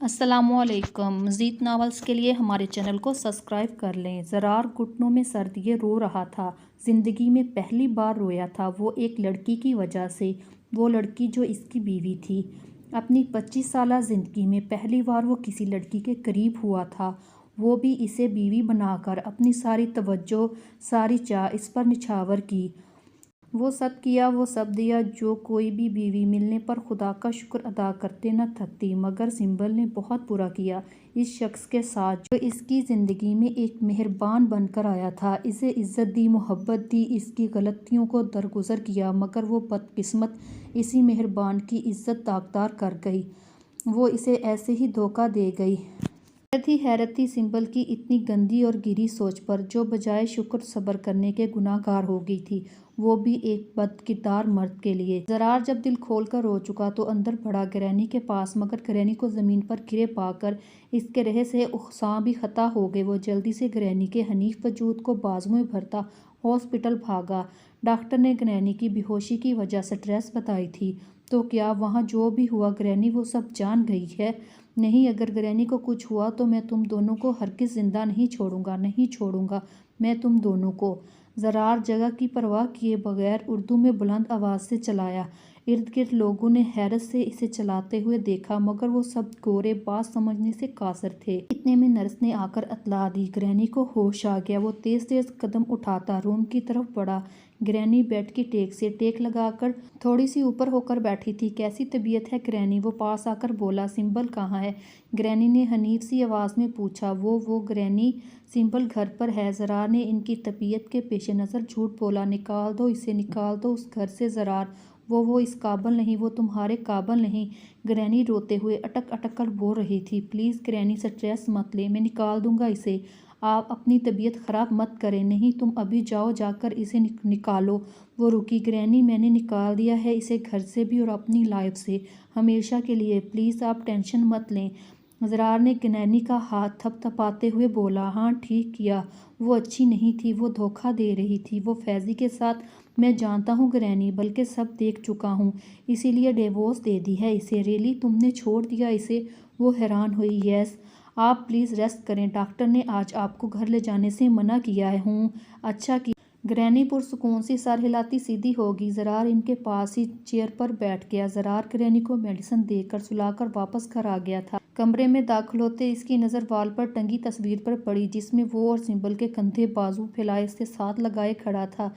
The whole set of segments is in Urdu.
السلام علیکم۔ مزید ناولز کے لیے ہمارے چینل کو سبسکرائب کر لیں۔ زرار گھٹنوں میں سر دیے رو رہا تھا۔ زندگی میں پہلی بار رویا تھا وہ ایک لڑکی کی وجہ سے، وہ لڑکی جو اس کی بیوی تھی۔ اپنی 25 سالہ زندگی میں پہلی بار وہ کسی لڑکی کے قریب ہوا تھا، وہ بھی اسے بیوی بنا کر۔ اپنی ساری توجہ، ساری چاہ اس پر نچھاور کی۔ وہ سب کیا، وہ سب دیا جو کوئی بھی بیوی ملنے پر خدا کا شکر ادا کرتے نہ تھکتی، مگر سنبل نے بہت برا کیا اس شخص کے ساتھ جو اس کی زندگی میں ایک مہربان بن کر آیا تھا، اسے عزت دی، محبت دی، اس کی غلطیوں کو درگزر کیا، مگر وہ بدقسمت اسی مہربان کی عزت داغدار کر گئی، وہ اسے ایسے ہی دھوکہ دے گئی۔ حیرت تھی سنبل کی اتنی گندی اور گری سوچ پر، جو بجائے شکر صبر کرنے کے گناہ گار ہو گئی تھی، وہ بھی ایک بد کردار مرد کے لیے۔ زرار جب دل کھول کر رو چکا تو اندر بڑھا گرینی کے پاس، مگر گرینی کو زمین پر گرے پا کر اس کے رہے سے سانس بھی خطا ہو گئے۔ وہ جلدی سے گرینی کے حنیف وجود کو بازو میں بھرتا ہاسپٹل بھاگا۔ ڈاکٹر نے گرینی کی بے ہوشی کی وجہ سٹریس بتائی تھی۔ تو کیا وہاں جو بھی ہوا گرینی وہ سب جان گئی ہے؟ نہیں، اگر گرینی کو کچھ ہوا تو میں تم دونوں کو ہرگز زندہ نہیں چھوڑوں گا، نہیں چھوڑوں گا میں تم دونوں کو۔ زرار جگہ کی پرواہ کیے بغیر اردو میں بلند آواز سے چلایا۔ ارد گرد لوگوں نے حیرت سے اسے چلاتے ہوئے دیکھا، مگر وہ سب گورے بات سمجھنے سے قاصر تھے۔ اتنے میں نرس نے آ کر اطلاع دی، گرینی کو ہوش آ گیا۔ وہ تیز تیز قدم اٹھاتا روم کی طرف بڑھا۔ گرینی بیڈ کی ٹیک سے ٹیک لگا کر تھوڑی سی اوپر ہو کر بیٹھی تھی۔ کیسی طبیعت ہے گرینی؟ وہ پاس آ کر بولا۔ سنبل کہاں ہے؟ گرینی نے حنیف سی آواز میں پوچھا۔ وہ گرینی، سنبل گھر پر ہے۔ زرار نے ان کی طبیعت کے پیش نظر جھوٹ بولا۔ نکال دو اسے، نکال دو اس گھر سے زرار، وہ اس قابل نہیں، وہ تمہارے قابل نہیں۔ گرینی روتے ہوئے اٹک اٹک کر بول رہی تھی۔ پلیز گرینی سٹریس مت لیں، میں نکال دوں گا اسے، آپ اپنی طبیعت خراب مت کریں۔ نہیں، تم ابھی جاؤ، جا کر اسے نکالو۔ وہ رکی۔ گرینی، میں نے نکال دیا ہے اسے گھر سے بھی اور اپنی لائف سے، ہمیشہ کے لیے، پلیز آپ ٹینشن مت لیں۔ زرار نے گرینی کا ہاتھ تھپ تھپاتے ہوئے بولا۔ ہاں ٹھیک کیا، وہ اچھی نہیں تھی، وہ دھوکہ دے رہی تھی، وہ فیضی کے ساتھ۔ میں جانتا ہوں گرینی، بلکہ سب دیکھ چکا ہوں، اسی لیے ڈیورس دے دی ہے اسے۔ ریئلی تم نے چھوڑ دیا اسے؟ وہ حیران ہوئی۔ یس۔ آپ پلیز ریسٹ کریں، ڈاکٹر نے آج آپ کو گھر لے جانے سے منع کیا ہے۔ اچھا کیا۔ گرینی پرسکون سی سر ہلاتی سیدھی ہو گئی۔ زرار ان کے پاس ہی چیئر پر بیٹھ گیا۔ زرار گرینی کو میڈیسن دے کر سلا کر واپس گھر آ گیا تھا۔ کمرے میں داخل ہوتے اس کی نظر وال پر ٹنگی تصویر پر پڑی، جس میں وہ اور سنبل کے کندھے بازو پھیلائے سے ساتھ لگائے کھڑا تھا۔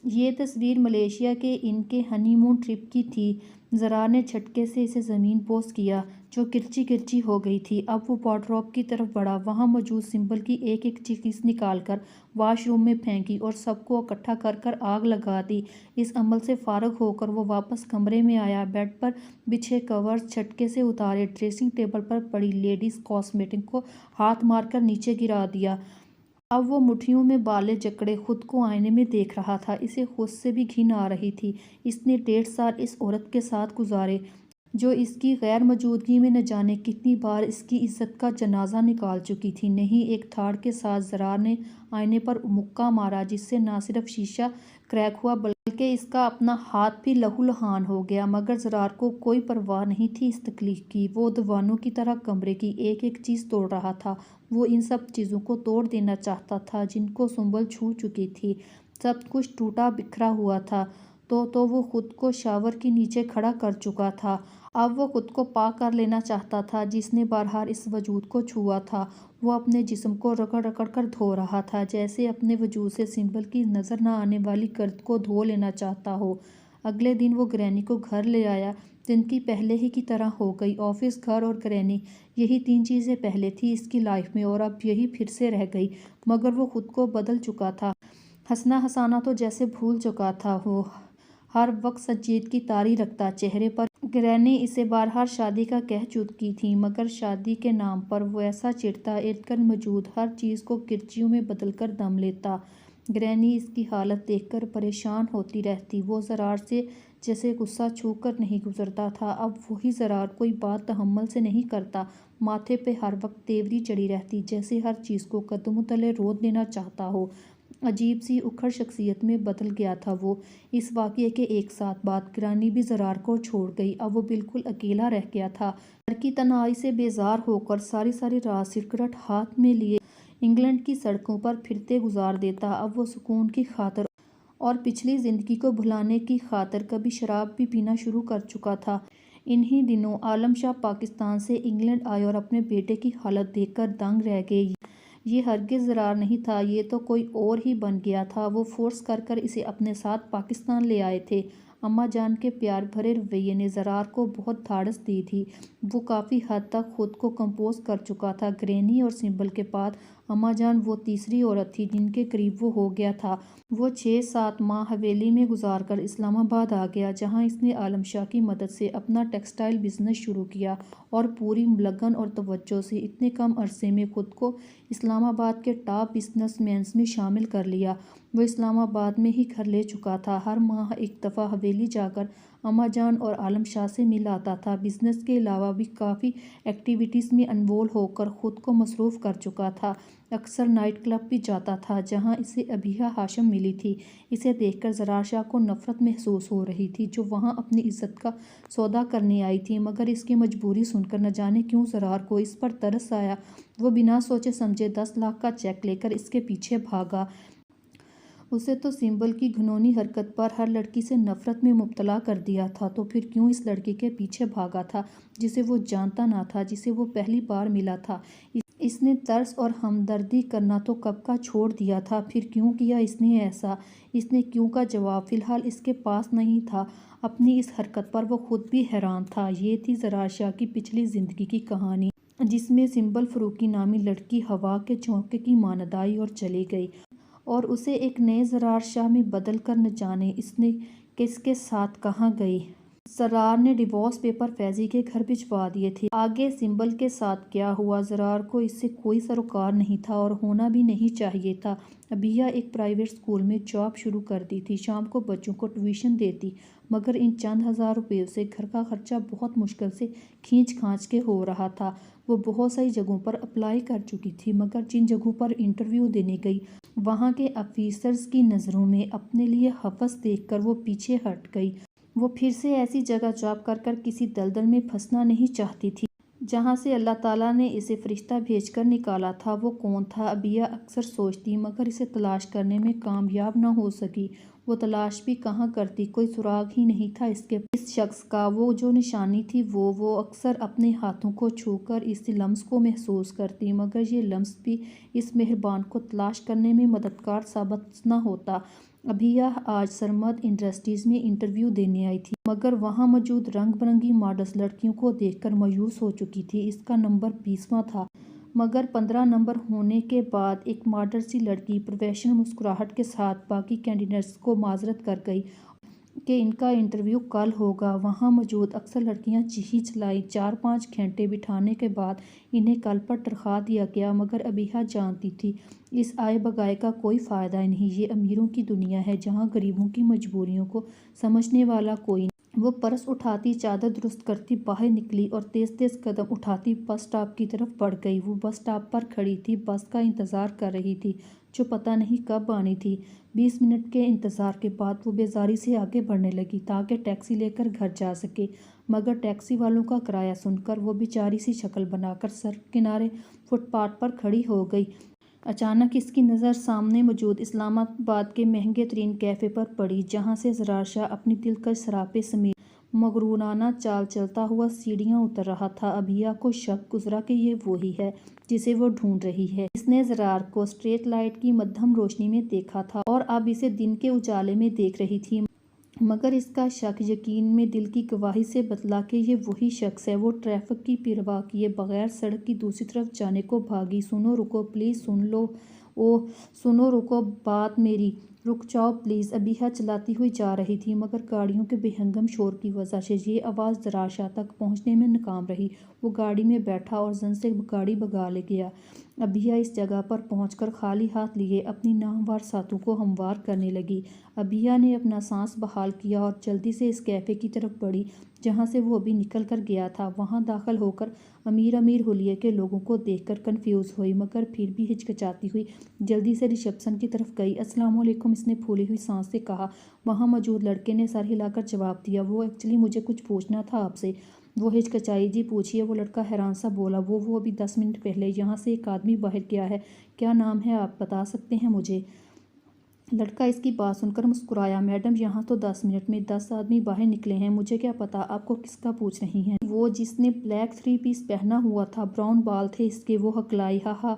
یہ تصویر ملیشیا کے ان کے ہنی مون ٹرپ کی تھی۔ زرار نے جھٹکے سے اسے زمین بوس کیا، جو کرچی کرچی ہو گئی تھی۔ اب وہ وارڈروب کی طرف بڑھا، وہاں موجود سنبل کی ایک ایک چیز نکال کر واش روم میں پھینکی اور سب کو اکٹھا کر کر آگ لگا دی۔ اس عمل سے فارغ ہو کر وہ واپس کمرے میں آیا، بیڈ پر بچھے کورز جھٹکے سے اتارے، ڈریسنگ ٹیبل پر پڑی لیڈیز کاسمیٹک کو ہاتھ مار کر نیچے گرا دیا۔ اب وہ مٹھیوں میں بالیں جکڑے خود کو آئینے میں دیکھ رہا تھا۔ اسے خود سے بھی گھن آ رہی تھی۔ اس نے 1.5 سال اس عورت کے ساتھ گزارے، جو اس کی غیر موجودگی میں نہ جانے کتنی بار اس کی عزت کا جنازہ نکال چکی تھی۔ نہیں، ایک تھاٹ کے ساتھ زرار نے آئینے پر مکہ مارا، جس سے نہ صرف شیشہ کریک ہوا بلکہ اس کا اپنا ہاتھ بھی لہو لہان ہو گیا، مگر زرار کو کوئی پرواہ نہیں تھی اس تکلیف کی۔ وہ دیوانوں کی طرح کمرے کی ایک ایک چیز توڑ رہا تھا۔ وہ ان سب چیزوں کو توڑ دینا چاہتا تھا جن کو سنبل چھو چکی تھی۔ سب کچھ ٹوٹا بکھرا ہوا تھا۔ تو وہ خود کو شاور کے نیچے کھڑا کر چکا تھا۔ اب وہ خود کو پاک کر لینا چاہتا تھا، جس نے بہرحال اس وجود کو چھوا تھا۔ وہ اپنے جسم کو رگڑ رگڑ کر دھو رہا تھا، جیسے اپنے وجود سے سنبل کی نظر نہ آنے والی گرد کو دھو لینا چاہتا ہو۔ اگلے دن وہ گرینی کو گھر لے آیا۔ زندگی پہلے ہی کی طرح ہو گئی۔ آفس، گھر اور گرینی، یہی 3 چیزیں پہلے تھی اس کی لائف میں، اور اب یہی پھر سے رہ گئی، مگر وہ خود کو بدل چکا تھا۔ ہنسنا ہنسانا تو جیسے بھول چکا تھا۔ وہ ہر وقت سنجیدگی طاری رکھتا چہرے پر۔ گرینی اسے بہرحال شادی کا کہہ چکی تھی، مگر شادی کے نام پر وہ ایسا چڑھتا، ارد گرد موجود ہر چیز کو کرچیوں میں بدل کر دم لیتا۔ گرینی اس کی حالت دیکھ کر پریشان ہوتی رہتی۔ وہ زرار سے جیسے غصہ چھو کر نہیں گزرتا تھا۔ اب وہی زرار کوئی بات تحمل سے نہیں کرتا، ماتھے پہ ہر وقت تیوری چڑھی رہتی، جیسے ہر چیز کو قدموں تلے رود دینا چاہتا ہو۔ عجیب سی اکھڑ شخصیت میں بدل گیا تھا وہ۔ اس واقعے کے ایک ساتھ بعد گرانی بھی زرار کو چھوڑ گئی۔ اب وہ بالکل اکیلا رہ گیا تھا۔ گھر کی تنہائی سے بیزار ہو کر ساری رات سگریٹ ہاتھ میں لیے انگلینڈ کی سڑکوں پر پھرتے گزار دیتا۔ اب وہ سکون کی خاطر اور پچھلی زندگی کو بھلانے کی خاطر کبھی شراب بھی پینا شروع کر چکا تھا۔ انہی دنوں عالم شاہ پاکستان سے انگلینڈ آئے اور اپنے بیٹے کی حالت دیکھ کر دنگ رہ گئے۔ یہ ہرگز زرار نہیں تھا، یہ تو کوئی اور ہی بن گیا تھا۔ وہ فورس کر اسے اپنے ساتھ پاکستان لے آئے تھے۔ اماں جان کے پیار بھرے رویے نے زرار کو بہت دھاڑس دی تھی۔ وہ کافی حد تک خود کو کمپوز کر چکا تھا۔ گرینی اور سمبل کے بعد اماں جان وہ تیسری عورت تھی جن کے قریب وہ ہو گیا تھا۔ وہ 6-7 ماہ حویلی میں گزار کر اسلام آباد آ گیا، جہاں اس نے عالم شاہ کی مدد سے اپنا ٹیکسٹائل بزنس شروع کیا اور پوری لگن اور توجہ سے اتنے کم عرصے میں خود کو اسلام آباد کے ٹاپ بزنس مینز میں شامل کر لیا۔ وہ اسلام آباد میں ہی گھر لے چکا تھا۔ ہر ماہ ایک دفعہ حویلی جا کر اماں جان اور عالم شاہ سے مل آتا تھا۔ بزنس کے علاوہ بھی کافی ایکٹیویٹیز میں انوالو ہو کر خود کو مصروف کر چکا تھا۔ اکثر نائٹ کلب بھی جاتا تھا جہاں اسے ابیہ ہاشم ملی تھی۔ اسے دیکھ کر زرار شاہ کو نفرت محسوس ہو رہی تھی، جو وہاں اپنی عزت کا سودا کرنے آئی تھی، مگر اس کی مجبوری سن کر نہ جانے کیوں زرار کو اس پر ترس آیا۔ وہ بنا سوچے سمجھے 10 لاکھ کا چیک لے کر اس کے پیچھے بھاگا۔ اسے تو سمبل کی گھنونی حرکت پر ہر لڑکی سے نفرت میں مبتلا کر دیا تھا، تو پھر کیوں اس لڑکی کے پیچھے بھاگا تھا جسے وہ جانتا نہ تھا، جسے وہ پہلی بار ملا تھا۔ اس نے ترس اور ہمدردی کرنا تو کب کا چھوڑ دیا تھا، پھر کیوں کیا اس نے ایسا؟ اس نے کیوں کا جواب فی الحال اس کے پاس نہیں تھا۔ اپنی اس حرکت پر وہ خود بھی حیران تھا۔ یہ تھی زرار شاہ کی پچھلی زندگی کی کہانی، جس میں سمبل فروغی نامی لڑکی ہوا کے جھونکے کی مانند آئی اور چلی گئی اور اسے ایک نئے زرار شاہ میں بدل کر نہ جانے اس نے کس کے ساتھ کہاں گئی۔ زرار نے ڈیورس پیپر فیضی کے گھر بھجوا دیے تھے۔ آگے سمبل کے ساتھ کیا ہوا، زرار کو اس سے کوئی سروکار نہیں تھا اور ہونا بھی نہیں چاہیے تھا۔ ابیہ ایک پرائیویٹ اسکول میں جاب شروع کر دی تھی، شام کو بچوں کو ٹیوشن دیتی، مگر ان چند ہزار روپیوں سے گھر کا خرچہ بہت مشکل سے کھینچ کھانچ کے ہو رہا تھا۔ وہ بہت سی جگہوں پر اپلائی کر چکی تھی، مگر جن جگہوں پر انٹرویو دینے گئی وہاں کے آفیسرز کی نظروں میں اپنے لیے حوث دیکھ کر وہ پیچھے ہٹ گئی۔ وہ پھر سے ایسی جگہ جاب کر کسی دلدل میں پھنسنا نہیں چاہتی تھی جہاں سے اللہ تعالیٰ نے اسے فرشتہ بھیج کر نکالا تھا۔ وہ کون تھا؟ ابیہ اکثر سوچتی، مگر اسے تلاش کرنے میں کامیاب نہ ہو سکی۔ وہ تلاش بھی کہاں کرتی، کوئی سراغ ہی نہیں تھا اس شخص کا۔ وہ جو نشانی تھی وہ اکثر اپنے ہاتھوں کو چھو کر اس لمس کو محسوس کرتی، مگر یہ لمس بھی اس مہربان کو تلاش کرنے میں مددگار ثابت نہ ہوتا۔ ابیہ آج سرمد انڈسٹریز میں انٹرویو دینے آئی تھی، مگر وہاں موجود رنگ برنگی ماڈلز لڑکیوں کو دیکھ کر مایوس ہو چکی تھی۔ اس کا نمبر 20واں تھا، مگر 15 نمبر ہونے کے بعد ایک ماڈل سی لڑکی پروفیشنل مسکراہٹ کے ساتھ باقی کینڈیڈیٹس کو معذرت کر گئی کہ ان کا انٹرویو کل ہوگا۔ وہاں موجود اکثر لڑکیاں چیخی چلائیں۔ 4-5 گھنٹے بٹھانے کے بعد انہیں کل پر ٹرخا دیا گیا، مگر ابیہ جانتی تھی اس آئے بگائے کا کوئی فائدہ نہیں۔ یہ امیروں کی دنیا ہے جہاں غریبوں کی مجبوریوں کو سمجھنے والا کوئی نہیں۔ وہ پرس اٹھاتی، چادر درست کرتی باہر نکلی اور تیز قدم اٹھاتی بس اسٹاپ کی طرف بڑھ گئی۔ وہ بس اسٹاپ پر کھڑی تھی، بس کا انتظار کر رہی تھی جو پتہ نہیں کب آنی تھی۔ 20 منٹ کے انتظار کے بعد وہ بیزاری سے آگے بڑھنے لگی تاکہ ٹیکسی لے کر گھر جا سکے، مگر ٹیکسی والوں کا کرایہ سن کر وہ بیچاری سی شکل بنا کر سڑک کنارے فٹ پاتھ پر کھڑی ہو گئی۔ اچانک اس کی نظر سامنے موجود اسلام آباد کے مہنگے ترین کیفے پر پڑی، جہاں سے زرار شاہ اپنی دلکش سراپے سمیت مغرورانہ چال چلتا ہوا سیڑھیاں اتر رہا تھا۔ ابیہ کو شک گزرا کہ یہ وہی ہے جسے وہ ڈھونڈ رہی ہے۔ اس نے زرار کو اسٹریٹ لائٹ کی مدھم روشنی میں دیکھا تھا اور اب اسے دن کے اجالے میں دیکھ رہی تھی، مگر اس کا شک یقین میں دل کی گواہی سے بدلا کہ یہ وہی شخص ہے۔ وہ ٹریفک کی پرواہ کیے بغیر سڑک کی دوسری طرف جانے کو بھاگی۔ سنو، رکو پلیز، سن لو، اوہ سنو، رکو بات میری، رک جاؤ پلیز۔ ابیہ چلاتی ہوئی جا رہی تھی، مگر گاڑیوں کے بے ہنگم شور کی وجہ سے یہ آواز زرار شاہ تک پہنچنے میں ناکام رہی۔ وہ گاڑی میں بیٹھا اور زن سے گاڑی بھگا لے گیا۔ ابیہ اس جگہ پر پہنچ کر خالی ہاتھ لیے اپنی نامور ساتھوں کو ہموار کرنے لگی۔ ابیہ نے اپنا سانس بحال کیا اور جلدی سے اس کیفے کی طرف بڑھی جہاں سے وہ ابھی نکل کر گیا تھا۔ وہاں داخل ہو کر امیر حلیے کے لوگوں کو دیکھ کر کنفیوز ہوئی، مگر پھر بھی ہچکچاتی ہوئی جلدی سے ریسیپشن کی طرف گئی۔ السلام علیکم، اس نے پھولی ہوئی سانس سے کہا۔ وہاں موجود لڑکے نے سر ہلا کر جواب دیا، وہ ایکچولی مجھے کچھ پوچھنا تھا آپ سے۔ وہ ہچکچائی، جی پوچھیے، وہ لڑکا حیران سا بولا۔ وہ ابھی 10 منٹ پہلے یہاں سے ایک آدمی باہر گیا ہے۔ کیا نام ہے، آپ بتا سکتے ہیں مجھے؟ لڑکا اس کی بات سن کر مسکرایا، میڈم یہاں تو 10 منٹ میں 10 آدمی باہر نکلے ہیں، مجھے کیا پتا آپ کو کس کا پوچھ رہی ہیں؟ وہ جس نے بلیک 3 پیس پہنا ہوا تھا، براؤن بال تھے اس کے، وہ ہکلائی۔ ہا ہا،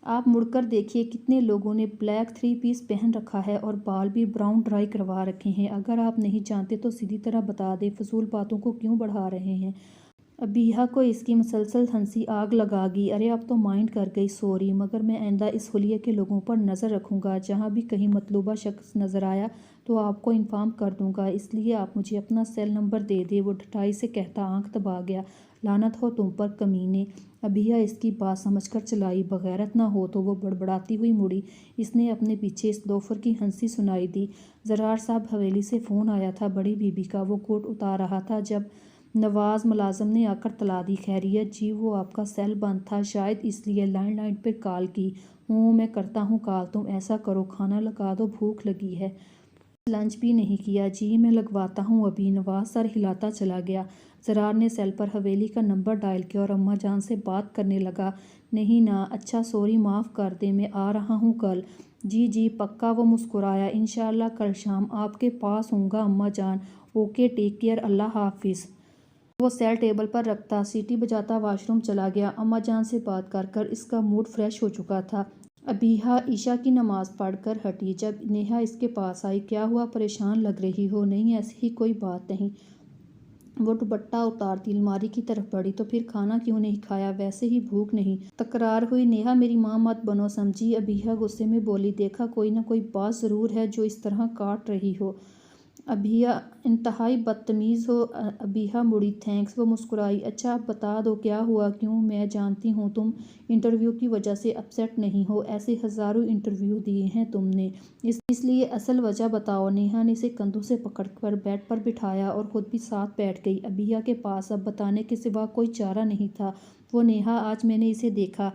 آپ مڑ کر دیکھیے کتنے لوگوں نے بلیک 3 پیس پہن رکھا ہے اور بال بھی براؤن ڈرائی کروا رکھے ہیں۔ اگر آپ نہیں جانتے تو سیدھی طرح بتا دیں، فضول باتوں کو کیوں بڑھا رہے ہیں؟ ابیہ کو اس کی مسلسل ہنسی آگ لگا گئی۔ ارے اب تو مائنڈ کر گئی، سوری، مگر میں آئندہ اس حلیے کے لوگوں پر نظر رکھوں گا۔ جہاں بھی کہیں مطلوبہ شخص نظر آیا تو آپ کو انفارم کر دوں گا، اس لیے آپ مجھے اپنا سیل نمبر دے دیں، وہ ڈٹائی سے کہتا آنکھ دبا گیا۔ لعنت ہو تم پر کمینے! ابیہ اس کی بات سمجھ کر چلائی، بغیرت نہ ہو تو وہ بڑبڑاتی ہوئی مڑی۔ اس نے اپنے پیچھے اس لوفر کی ہنسی سنائی دی۔ زرار صاحب حویلی سے فون آیا تھا بڑی بی بی کا، وہ کوٹ اتار رہا تھا جب نواز ملازم نے آ کر طلا دی۔ خیریت؟ جی وہ آپ کا سیل بند تھا، شاید اس لیے لینڈ لائن پر کال کی ہوں۔ میں کرتا ہوں کال، تم ایسا کرو کھانا لگا دو، بھوک لگی ہے۔ لنچ بھی نہیں کیا؟ جی میں لگواتا ہوں ابھی۔ نواز سر ہلاتا چلا گیا۔ زرار نے سیل پر حویلی کا نمبر ڈائل کیا اور اماں جان سے بات کرنے لگا۔ نہیں نا، اچھا سوری، معاف کر دیں، میں آ رہا ہوں کل۔ جی جی پکا، وہ مسکرایا۔ انشاءاللہ کل شام آپ کے پاس ہوں گا اماں جان۔ اوکے، ٹیک کیئر، اللہ حافظ۔ وہ سیل ٹیبل پر رکھتا سیٹی بجاتا واش روم چلا گیا۔ اماں جان سے بات کر کر اس کا موڈ فریش ہو چکا تھا۔ ابیہ عشاء کی نماز پڑھ کر ہٹی جب نیہا اس کے پاس آئی۔ کیا ہوا، پریشان لگ رہی ہو؟ نہیں ایسی ہی کوئی بات نہیں۔ وہ دوپٹہ اتارتی الماری کی طرف بڑھی، تو پھر کھانا کیوں نہیں کھایا؟ ویسے ہی بھوک نہیں؟ تکرار ہوئی۔ نیہا میری ماں مت بنو، سمجھی؟ ابیہ غصے میں بولی۔ دیکھا کوئی نہ کوئی بات ضرور ہے جو اس طرح کاٹ رہی ہو۔ ابیہ انتہائی بدتمیز ہو۔ ابیہ مڑی۔ تھینکس، وہ مسکرائی۔ اچھا اب بتا دو کیا ہوا؟ کیوں، میں جانتی ہوں تم انٹرویو کی وجہ سے اپسیٹ نہیں ہو، ایسے ہزاروں انٹرویو دیے ہیں تم نے، اس لیے اصل وجہ بتاؤ۔ نیہا نے اسے کندھوں سے پکڑ کر بیڈ پر بٹھایا اور خود بھی ساتھ بیٹھ گئی۔ ابیہ کے پاس اب بتانے کے سوا کوئی چارہ نہیں تھا۔ وہ نیہا، آج میں نے اسے دیکھا۔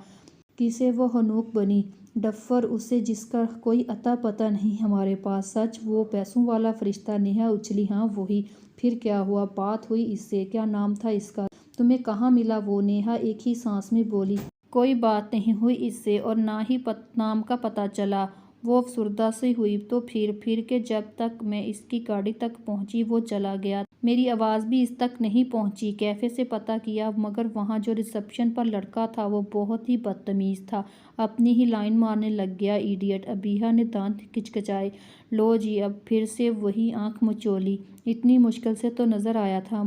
کسے؟ وہ حنوک بنی۔ ڈفر، اسے جس کا کوئی اتا پتہ نہیں ہمارے پاس۔ سچ؟ وہ پیسوں والا فرشتہ؟ نیہا اچھلی۔ ہاں وہی۔ پھر کیا ہوا؟ بات ہوئی اس سے؟ کیا نام تھا اس کا؟ تمہیں کہاں ملا وہ؟ نیہا ایک ہی سانس میں بولی۔ کوئی بات نہیں ہوئی اس سے، اور نہ ہی نام کا پتہ چلا۔ وہ افسردہ سی ہوئی، تو پھر کہ جب تک میں اس کی گاڑی تک پہنچی وہ چلا گیا۔ میری آواز بھی اس تک نہیں پہنچی۔ کیفے سے پتہ کیا، مگر وہاں جو ریسیپشن پر لڑکا تھا وہ بہت ہی بدتمیز تھا، اپنی ہی لائن مارنے لگ گیا، ایڈیٹ۔ ابیہ نے دانت کچکچائے۔ لو جی، اب پھر سے وہی آنکھ مچولی۔ اتنی مشکل سے تو نظر آیا تھا،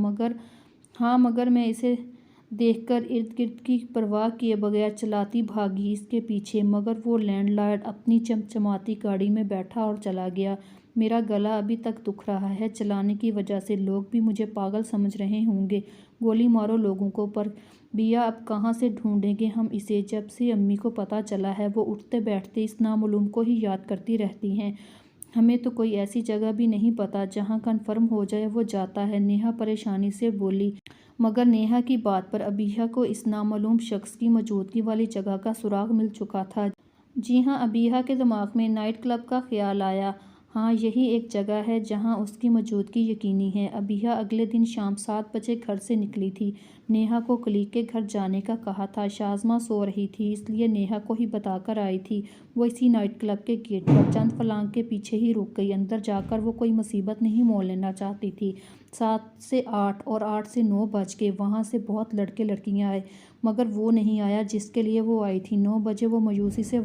مگر میں اسے دیکھ کر ارد گرد کی پرواہ کیے بغیر چلاتی بھاگی اس کے پیچھے، مگر وہ لینڈ لارڈ اپنی چمچماتی گاڑی میں بیٹھا اور چلا گیا۔ میرا گلا ابھی تک دکھ رہا ہے چلانے کی وجہ سے، لوگ بھی مجھے پاگل سمجھ رہے ہوں گے۔ گولی مارو لوگوں کو، پر بیا اب کہاں سے ڈھونڈیں گے ہم اسے؟ جب سے امی کو پتہ چلا ہے وہ اٹھتے بیٹھتے اس نامعلوم کو ہی یاد کرتی رہتی ہیں۔ ہمیں تو کوئی ایسی جگہ بھی نہیں پتہ جہاں کنفرم ہو جائے وہ جاتا ہے، نیہا پریشانی سے بولی۔ مگر نیہا کی بات پر ابیہ کو اس نامعلوم شخص کی موجودگی والی جگہ کا سراغ مل چکا تھا۔ جی ہاں، ابیہ کے دماغ میں نائٹ کلب کا خیال آیا۔ ہاں یہی ایک جگہ ہے جہاں اس کی موجودگی یقینی ہے۔ ابیہ اگلے دن شام 7 بجے گھر سے نکلی تھی۔ نیہا کو کلیگ کے گھر جانے کا کہا تھا۔ شازمہ سو رہی تھی، اس لیے نیہا کو ہی بتا کر آئی تھی۔ وہ اسی نائٹ کلب کے گیٹ پر چند فلانگ کے پیچھے ہی رک گئی۔ اندر جا کر وہ کوئی مصیبت نہیں مول لینا چاہتی تھی۔ 7 سے 8 اور 8 سے 9 بج گئے۔ وہاں سے بہت لڑکے لڑکیاں آئے، مگر وہ نہیں آیا جس کے لیے وہ آئی تھی۔ 9 بجے وہ مایوسی سے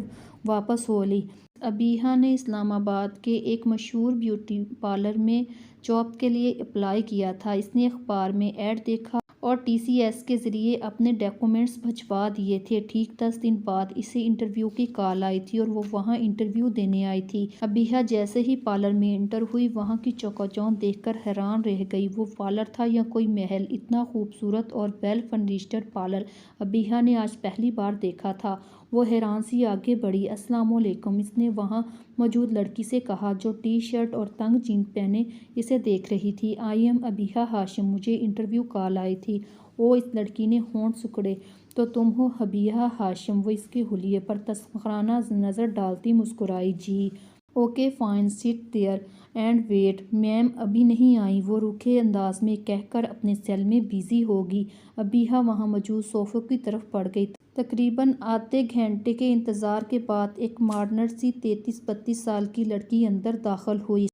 واپس ہو لی۔ ابیہ نے اسلام آباد کے ایک مشہور بیوٹی پارلر میں جاب کے لیے اپلائی کیا تھا۔ اس نے اخبار میں ایڈ دیکھا اور TCS کے ذریعے اپنے ڈاکومنٹس بھجوا دیے تھے۔ ٹھیک 10 دن بعد اسے انٹرویو کی کال آئی تھی اور وہ وہاں انٹرویو دینے آئی تھی۔ ابیہا جیسے ہی پارلر میں انٹر ہوئی وہاں کی چکا چوندھ دیکھ کر حیران رہ گئی۔ وہ پارلر تھا یا کوئی محل؟ اتنا خوبصورت اور ویل فرنیشڈ پارلر ابیہا نے آج پہلی بار دیکھا تھا۔ وہ حیران سی آگے بڑھی۔ السلام علیکم، اس نے وہاں موجود لڑکی سے کہا جو ٹی شرٹ اور تنگ جینز پہنے اسے دیکھ رہی تھی۔ آئی ایم ابیہا ہاشم، مجھے انٹرویو کال آئی تھی۔ او، اس لڑکی نے ہونٹ سکڑے۔ تو تم ہو ابیہا ہاشم؟ وہ اس کے حلیے پر تسخیرانہ نظر ڈالتی مسکرائی۔ جی اوکے فائن، سٹ دیئر اینڈ ویٹ۔ میم ابھی نہیں آئیں، وہ روکھے انداز میں کہہ کر اپنے سیل میں بزی ہوگی۔ ابیہا وہاں موجود صوفوں کی طرف بڑھ گئی۔ تقریباً آدھے گھنٹے کے انتظار کے بعد ایک ماڈرن سی 33-32 سال کی لڑکی اندر داخل ہوئی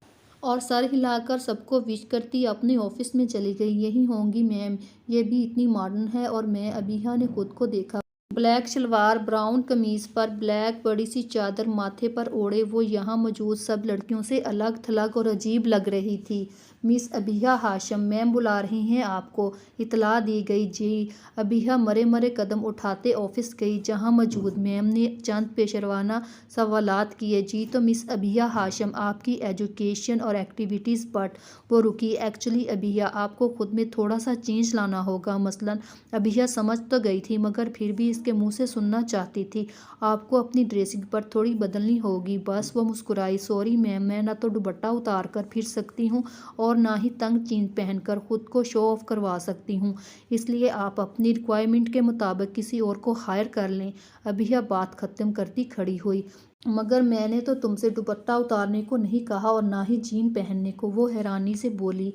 اور سر ہلا کر سب کو وش کرتی اپنے آفس میں چلی گئی۔ یہی ہوں گی میم، یہ بھی اتنی ماڈرن ہے۔ اور میں، ابیہا نے خود کو دیکھا۔ بلیک شلوار، براؤن قمیض پر بلیک بڑی سی چادر ماتھے پر اوڑھے وہ یہاں موجود سب لڑکیوں سے الگ تھلگ اور عجیب لگ رہی تھی۔ مس ابیہا ہاشم، میم بلا رہی ہیں آپ کو، اطلاع دی گئی۔ جی۔ ابیہا مرے مرے قدم اٹھاتے آفس گئی جہاں موجود میم نے چند پیشروانہ سوالات کیے۔ جی تو مس ابیہا ہاشم، آپ کی ایجوکیشن اور ایکٹیویٹیز بٹ وہ رکی۔ ایکچولی ابیہا، آپ کو خود میں تھوڑا سا چینج لانا ہوگا۔ مثلاً ابیہا سمجھ تو گئی تھی مگر پھر بھی اس کے منہ سے سننا چاہتی تھی، آپ کو اپنی ڈریسنگ پر تھوڑی بدلنی ہوگی۔ بس وہ مسکرائی۔ سوری میم، میں نہ تو دوپٹہ اتار کر پھر سکتی ہوں اور نہ ہی تنگ جینز پہن کر خود کو شو آف کروا سکتی ہوں، اس لیے آپ اپنی ریکوائرمنٹ کے مطابق کسی اور کو ہائر کر لیں۔ ابیہا بات ختم کرتی کھڑی ہوئی۔ مگر میں نے تو تم سے دوپٹہ اتارنے کو نہیں کہا اور نہ ہی جین پہننے کو، وہ حیرانی سے بولی۔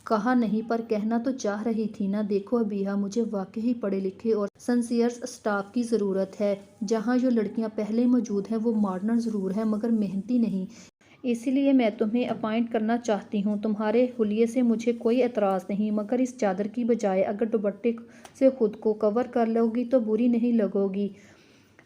کہا نہیں پر کہنا تو چاہ رہی تھی نا۔ دیکھو ابیہا، مجھے واقعی پڑھے لکھے اور سنسیئر اسٹاف کی ضرورت ہے۔ جہاں جو لڑکیاں پہلے موجود ہیں وہ ماڈرن ضرور ہیں مگر محنتی نہیں، اسی لیے میں تمہیں اپائنٹ کرنا چاہتی ہوں۔ تمہارے حلیے سے مجھے کوئی اعتراض نہیں مگر اس چادر کی بجائے اگر دوپٹے سے خود کو کور کر لو گی تو بری نہیں لگو گی۔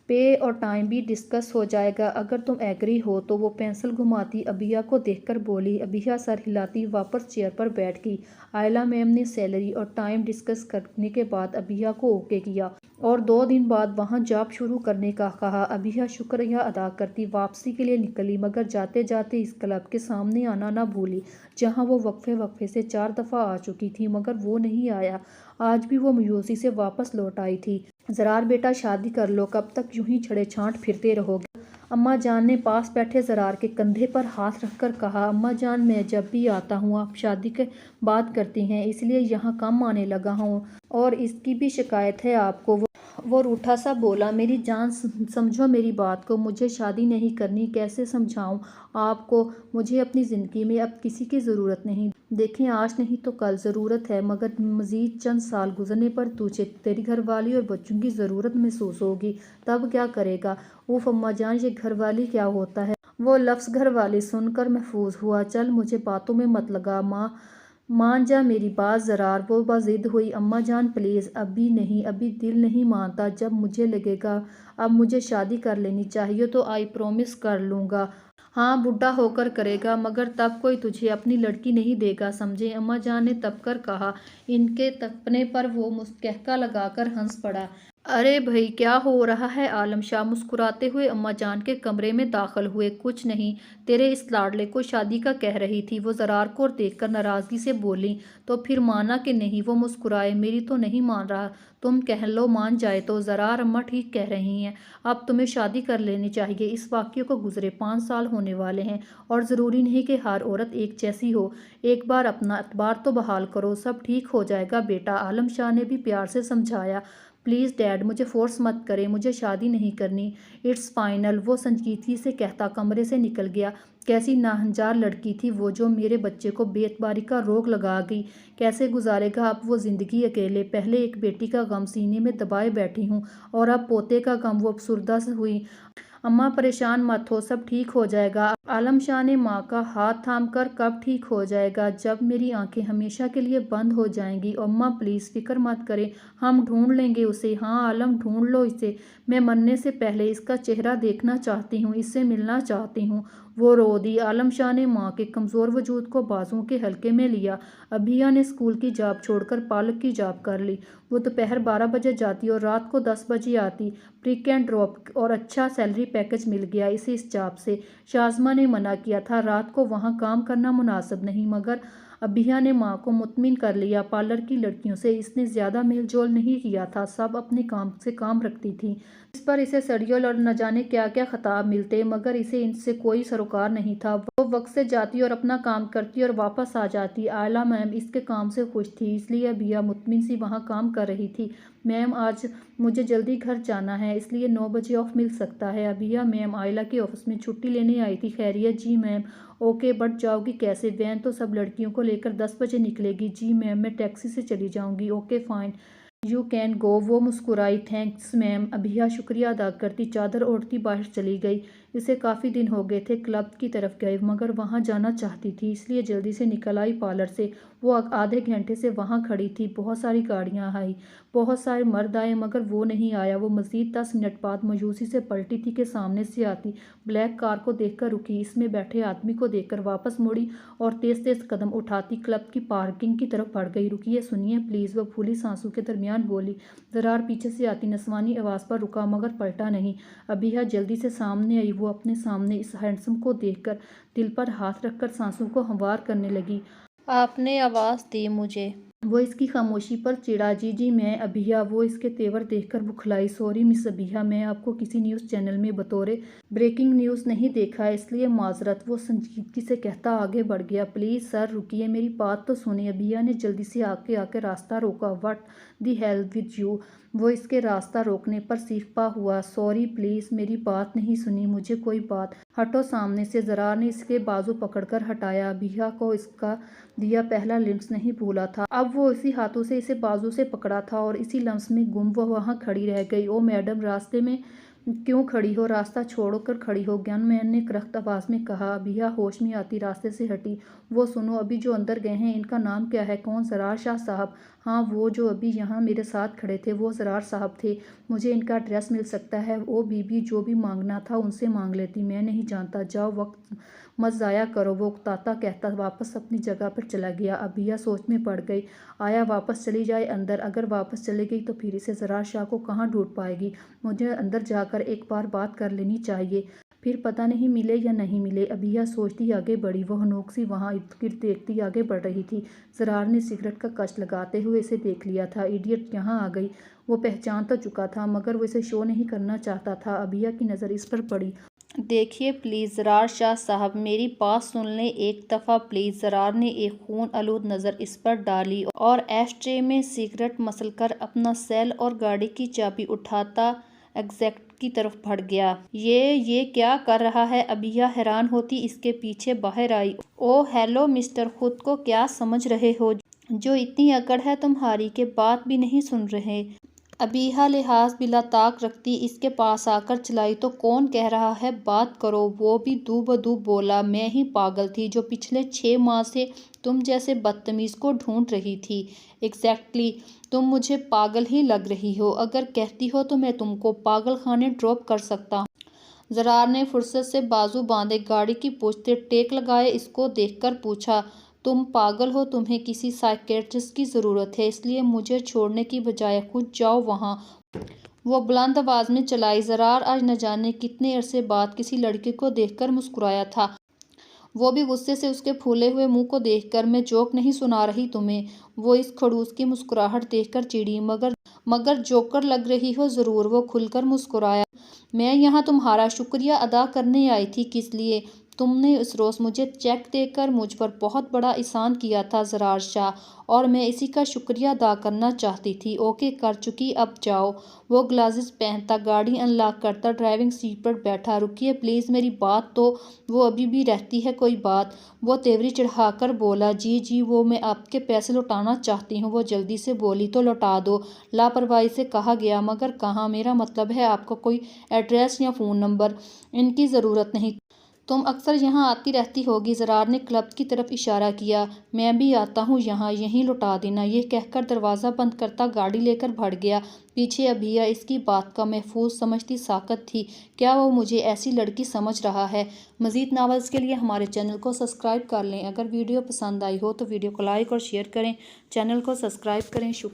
پے اور ٹائم بھی ڈسکس ہو جائے گا اگر تم ایگری ہو تو۔ وہ پینسل گھماتی ابیہا کو دیکھ کر بولی۔ ابیہا سر ہلاتی واپس چیئر پر بیٹھ گئی۔ آئلہ میم نے سیلری اور ٹائم ڈسکس کرنے کے بعد ابیہا کو اوکے کیا اور 2 دن بعد وہاں جاب شروع کرنے کا کہا۔ ابیہا شکریہ ادا کرتی واپسی کے لیے نکلی مگر جاتے جاتے اس کلب کے سامنے آنا نہ بھولی جہاں وہ وقفے سے 4 دفعہ آ چکی تھی مگر وہ نہیں آیا۔ آج بھی وہ مایوسی سے واپس لوٹ آئی تھی۔ زرار بیٹا، شادی کر لو، کب تک یوں ہی چھڑے چھانٹ پھرتے رہو گے؟ اماں جان نے پاس بیٹھے زرار کے کندھے پر ہاتھ رکھ کر کہا۔ اماں جان، میں جب بھی آتا ہوں آپ شادی کی بات کرتی ہیں، اس لیے یہاں کم آنے لگا ہوں اور اس کی بھی شکایت ہے آپ کو۔ وہ روٹھا سا بولا۔ میری جان سمجھو میری بات کو، مجھے شادی نہیں کرنی۔ کیسے سمجھاؤں آپ کو؟ مجھے اپنی زندگی میں اب کسی کی ضرورت نہیں۔ دیکھیں آج نہیں تو کل ضرورت ہے مگر مزید چند سال گزرنے پر تجھے تیری گھر والی اور بچوں کی ضرورت محسوس ہوگی، تب کیا کرے گا؟ اوف اماں جان، یہ گھر والی کیا ہوتا ہے؟ وہ لفظ گھر والی سن کر محظوظ ہوا۔ چل مجھے باتوں میں مت لگا، مان جا میری بات زرار، وہ بضد ہوئی۔ اماں جان پلیز، ابھی نہیں، ابھی دل نہیں مانتا۔ جب مجھے لگے گا اب مجھے شادی کر لینی چاہیے تو آئی پرومس کر لوں گا۔ ہاں بوڑھا ہو کر کرے گا مگر تب کوئی تجھے اپنی لڑکی نہیں دے گا، سمجھے؟ اماں جان نے تپ کر کہا۔ ان کے تپنے پر وہ قہقہ لگا کر ہنس پڑا۔ ارے بھئی کیا ہو رہا ہے؟ عالم شاہ مسکراتے ہوئے اماں جان کے کمرے میں داخل ہوئے۔ کچھ نہیں، تیرے اس لاڈلے کو شادی کا کہہ رہی تھی، وہ زرار کو دیکھ کر ناراضگی سے بولی۔ تو پھر مانا کہ نہیں؟ وہ مسکرائے۔ میری تو نہیں مان رہا، تم کہہ لو مان جائے تو۔ زرار اماں ٹھیک کہہ رہی ہیں، اب تمہیں شادی کر لینی چاہیے۔ اس واقعے کو گزرے 5 سال ہونے والے ہیں اور ضروری نہیں کہ ہر عورت ایک جیسی ہو۔ ایک بار اپنا اعتبار تو بحال کرو، سب ٹھیک ہو جائے گا بیٹا۔ عالم شاہ نے بھی پیار سے سمجھایا۔ پلیز ڈیڈ، مجھے فورس مت کریں، مجھے شادی نہیں کرنی۔ اٹس فائنل، وہ سنجیدگی سے کہتا کمرے سے نکل گیا۔ کیسی ناہنجار لڑکی تھی وہ جو میرے بچے کو بے اعتباری کا روگ لگا گئی۔ کیسے گزارے گا اب وہ زندگی اکیلے؟ پہلے ایک بیٹی کا غم سینے میں دبائے بیٹھی ہوں اور اب پوتے کا غم، وہ افسردہ ہوئی۔ اماں پریشان مت ہو، سب ٹھیک ہو جائے گا۔ عالم شاہ نے ماں کا ہاتھ تھام کر، کب ٹھیک ہو جائے گا؟ جب میری آنکھیں ہمیشہ کے لیے بند ہو جائیں گی۔ اماں پلیز فکر مت کریں، ہم ڈھونڈ لیں گے اسے۔ ہاں عالم، ڈھونڈ لو اسے، میں مرنے سے پہلے اس کا چہرہ دیکھنا چاہتی ہوں، اس سے ملنا چاہتی ہوں۔ وہ رو دی۔ عالم شاہ نے ماں کے کمزور وجود کو بازوؤں کے حلقے میں لیا۔ ابھیا نے اسکول کی جاب چھوڑ کر پالک کی جاب کر لی۔ وہ دوپہر 12 بجے جاتی اور رات کو 10 بجے آتی۔ پک اینڈ ڈراپ اور اچھا سیلری پیکج مل گیا اسے اس جاب سے۔ شازمہ نے منع کیا تھا، رات کو وہاں کام کرنا مناسب نہیں، مگر ابھیا نے ماں کو مطمئن کر لیا۔ پارلر کی لڑکیوں سے اس نے زیادہ میل جول نہیں کیا تھا، سب اپنے کام سے کام رکھتی تھیں۔ اس پر اسے سیریل اور نہ جانے کیا کیا خطاب ملتے، مگر اسے ان سے کوئی سروکار نہیں تھا۔ وہ وقت سے جاتی اور اپنا کام کرتی اور واپس آ جاتی۔ آئلہ میم اس کے کام سے خوش تھی، اس لیے ابھیا مطمئن سی وہاں کام کر رہی تھی۔ میم آج مجھے جلدی گھر جانا ہے، اس لیے 9 بجے آف مل سکتا ہے؟ ابھیا میم آئلہ کے آفس میں چھٹی لینے آئی تھی۔ خیریت؟ جی میم۔ اوکے، بٹ جاؤ گی کیسے؟ وین تو سب لڑکیوں کو لے کر 10 بجے نکلے گی۔ جی میم، میں ٹیکسی سے چلی جاؤں گی۔ Okay fine, you can go. وہ مسکرائی۔ تھینکس میم۔ ابھیا شکریہ ادا کرتی چادر اوڑھتی باہر چلی گئی۔ اسے کافی دن ہو گئے تھے کلب کی طرف گئے، مگر وہاں جانا چاہتی تھی، اس لیے جلدی سے نکل آئی پارلر سے۔ وہ آدھے گھنٹے سے وہاں کھڑی تھی، بہت ساری گاڑیاں آئی، بہت سارے مرد آئے، مگر وہ نہیں آیا۔ وہ مزید 10 منٹ بعد مایوسی سے پلٹی تھی کہ سامنے سے آتی بلیک کار کو دیکھ کر رکی، اس میں بیٹھے آدمی کو دیکھ کر واپس مڑی اور تیز تیز قدم اٹھاتی کلب کی پارکنگ کی طرف بڑھ گئی۔ رکیے، سنیے پلیز، وہ پھولی سانسوں کے درمیان بولی۔ زرار پیچھے سے آتی نسوانی آواز پر رکا، مگر پلٹا نہیں۔ ابھیا جلدی سے سامنے آئی۔ وہ اپنے سامنے اس ہینڈسم کو دیکھ کر دل پر ہاتھ رکھ کر سانسوں کو ہموار کرنے لگی۔ آپ نے آواز دی مجھے؟ وہ اس کی خاموشی پر چڑھا۔ جی جی میں ابھیا۔ وہ اس کے تیور دیکھ کر بکھلائی۔ سوری مس ابھیا، میں آپ کو کسی نیوز چینل میں بطور بریکنگ نیوز نہیں دیکھا، اس لیے معذرت، وہ سنجیدگی سے کہتا آگے بڑھ گیا۔ پلیز سر رکیے، میری بات تو سنیں۔ ابھیا نے جلدی سے آ کے راستہ روکا۔ What the hell with you? وہ اس کے راستہ روکنے پر سیخپا ہوا۔ سوری پلیز، میری بات نہیں سنی مجھے کوئی بات۔ ہٹو سامنے سے۔ زرار نے اس کے بازو پکڑ کر ہٹایا۔ ابھیا کو اس کا دیا پہلا لمس نہیں بھولا تھا، اب وہ اسی ہاتھوں سے اسے بازو سے پکڑا تھا اور اسی لمس میں گم وہ وہاں کھڑی رہ گئی۔ او میڈم، راستے میں کیوں کھڑی ہو؟ راستہ چھوڑ کر کھڑی ہو، گن مین نے کرخت آواز میں کہا۔ ابھیا ہوش میں آتی راستے سے ہٹی۔ وہ سنو، ابھی جو اندر گئے ہیں ان کا نام کیا ہے؟ کون؟ زرار شاہ صاحب؟ ہاں، وہ جو ابھی یہاں میرے ساتھ کھڑے تھے وہ زرار صاحب تھے۔ مجھے ان کا ایڈریس مل سکتا ہے؟ او بی بی، جو بھی مانگنا تھا ان سے مانگ لیتی، میں نہیں جانتا، جاؤ وقت مت ضائع کرو، وہ اکتاتا کہتا واپس اپنی جگہ پر چلا گیا۔ ابھیا سوچ میں پڑ گئی، آیا واپس چلی جائے اندر؟ اگر واپس چلی گئی تو پھر اسے زرار شاہ کو کہاں ڈھونڈ پائے گی؟ مجھے اندر جا کر ایک بار بات کر لینی چاہیے، پھر پتہ نہیں ملے یا نہیں ملے۔ ابھیا سوچتی آگے بڑھی۔ وہ حنوک سی وہاں ارد گرد دیکھتی آگے بڑھ رہی تھی۔ زرار نے سگریٹ کا کچ لگاتے ہوئے اسے دیکھ لیا تھا۔ ایڈیٹ یہاں آ گئی، وہ پہچان تو چکا تھا، مگر وہ اسے شو نہیں کرنا چاہتا تھا۔ ابھیا کی نظر اس پر پڑی۔ دیکھیے پلیز زرار شاہ صاحب، میری بات سن لیں ایک دفعہ پلیز۔ زرار نے ایک خون آلود نظر اس پر ڈالی اور ایش ٹرے میں سگریٹ مسل کر اپنا سیل اور گاڑی کی چابی اٹھاتا ایگزٹ کی طرف بڑھ گیا۔ یہ کیا کر رہا ہے؟ ابھیا حیران ہوتی اس کے پیچھے باہر آئی۔ او ہیلو مسٹر، خود کو کیا سمجھ رہے ہو؟ جو اتنی اکڑ ہے تمہاری کہ بات بھی نہیں سن رہے؟ ابھیا لحاظ بلا طاق رکھتی اس کے پاس آ کر چلائی، تو کون کہہ رہا ہے بات کرو؟ وہ بھی دو بدو بولا۔ میں ہی پاگل تھی جو پچھلے 6 ماہ سے تم جیسے بدتمیز کو ڈھونڈ رہی تھی۔ ایگزیکٹلی، تم مجھے پاگل ہی لگ رہی ہو، اگر کہتی ہو تو میں تم کو پاگل خانے ڈراپ کر سکتا ہوں۔ زرار نے فرصت سے بازو باندھے گاڑی کی پشتے ٹیک لگائے اس کو دیکھ کر پوچھا، تم پاگل ہو؟ تمہیں کسی سائیکیٹرسٹ کی ضرورت ہے، اس لیے مجھے چھوڑنے کی بجائے خود جاؤ وہاں۔ وہ بلند آواز میں چلائی۔ زرار آج نہ جانے کتنے عرصے بعد کسی لڑکے کو دیکھ کر مسکرایا تھا، وہ بھی غصے سے اس کے پھولے ہوئے منہ کو دیکھ کر۔ میں جوک نہیں سنا رہی تمہیں، وہ اس کھڑوس کی مسکراہٹ دیکھ کر چڑھی، مگر جوکر لگ رہی ہو ضرور، وہ کھل کر مسکرایا۔ میں یہاں تمہارا شکریہ ادا کرنے آئی تھی۔ کس لیے؟ تم نے اس روز مجھے چیک دے کر مجھ پر بہت بڑا احسان کیا تھا زرار شاہ، اور میں اسی کا شکریہ ادا کرنا چاہتی تھی۔ اوکے، کر چکی، اب جاؤ۔ وہ گلاسز پہنتا گاڑی انلاک کرتا ڈرائیونگ سیٹ پر بیٹھا۔ رکیے پلیز، میری بات تو، وہ ابھی بھی رہتی ہے کوئی بات؟ وہ تیوری چڑھا کر بولا۔ جی وہ میں آپ کے پیسے لوٹانا چاہتی ہوں۔ وہ جلدی سے بولی۔ تو لوٹا دو، لاپرواہی سے کہا گیا، مگر کہاں؟ میرا مطلب ہے آپ کا کوئی ایڈریس یا فون نمبر؟ ان کی ضرورت نہیں، تم اکثر یہاں آتی رہتی ہوگی۔ زرار نے کلب کی طرف اشارہ کیا۔ میں بھی آتا ہوں یہاں، یہیں لوٹا دینا۔ یہ کہہ کر دروازہ بند کرتا گاڑی لے کر بھڑ گیا۔ پیچھے ابھیا اس کی بات کا محفوظ سمجھتی ساکت تھی۔ کیا وہ مجھے ایسی لڑکی سمجھ رہا ہے؟ مزید ناولز کے لیے ہمارے چینل کو سبسکرائب کر لیں۔ اگر ویڈیو پسند آئی ہو تو ویڈیو کو لائک اور شیئر کریں، چینل کو سبسکرائب کریں۔ شکریہ۔